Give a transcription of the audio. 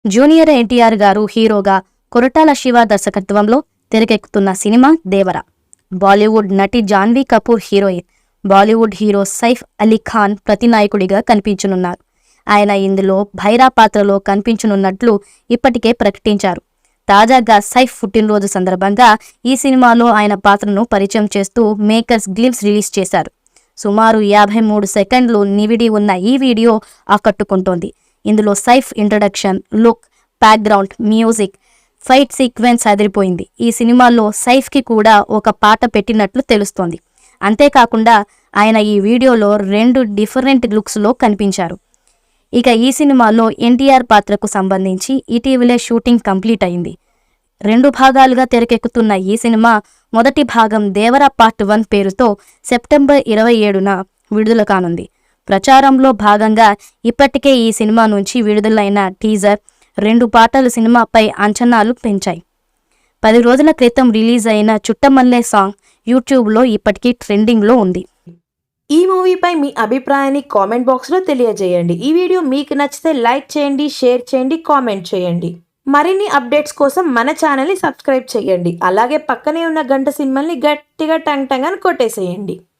Junior NTR గారు హీరోగా కొరటాల శివ దర్శకత్వంలో తెరకెక్కుతున్న సినిమా దేవర. బాలీవుడ్ నటి జాన్వీ కపూర్ హీరోయిన్. బాలీవుడ్ హీరో సైఫ్ అలీ ఖాన్ ప్రతినాయకుడిగా కనిపించనున్నారు. ఆయన ఇందులో భైరా పాత్రలో కనిపించనున్నట్లు ఇప్పటికే ప్రకటించారు. తాజాగా సైఫ్ పుట్టినరోజు సందర్భంగా ఈ సినిమాలో ఆయన పాత్రను పరిచయం చేస్తూ మేకర్స్ గ్లిమ్స్ రిలీజ్ చేశారు. సుమారు 53 సెకండ్లు నివిడి ఉన్న ఈ వీడియో ఆకట్టుకుంటోంది. ఇందులో Saif introduction, look, background, music, fight sequence అదిరిపోయింది. ఈ సినిమాలో సైఫ్కి కూడా ఒక పాట పెట్టినట్లు తెలుస్తోంది. అంతేకాకుండా ఆయన ఈ వీడియోలో 2 డిఫరెంట్ లుక్స్లో కనిపించారు. ఇక ఈ సినిమాలో ఎన్టీఆర్ పాత్రకు సంబంధించి ఇటీవలే షూటింగ్ కంప్లీట్ అయింది. 2 భాగాలుగా తెరకెక్కుతున్న ఈ సినిమా మొదటి భాగం దేవర పార్ట్ 1 పేరుతో సెప్టెంబర్ 27న విడుదల కానుంది. ప్రచారంలో భాగంగా ఇప్పటికే ఈ సినిమా నుంచి విడుదలైన టీజర్ 2 పాటలు సినిమాపై అంచనాలు పెంచాయి. 10 రోజుల క్రితం రిలీజ్ అయిన చుట్టమల్లె సాంగ్ యూట్యూబ్లో ఇప్పటికీ ట్రెండింగ్లో ఉంది. ఈ మూవీపై మీ అభిప్రాయాన్ని కామెంట్ బాక్స్లో తెలియజేయండి. ఈ వీడియో మీకు నచ్చితే లైక్ చేయండి, షేర్ చేయండి, కామెంట్ చేయండి. మరిన్ని అప్డేట్స్ కోసం మన ఛానల్ని సబ్స్క్రైబ్ చేయండి. అలాగే పక్కనే ఉన్న గంట సింబల్ని గట్టిగా టంగ్ టంగ్ అని కొట్టేసేయండి.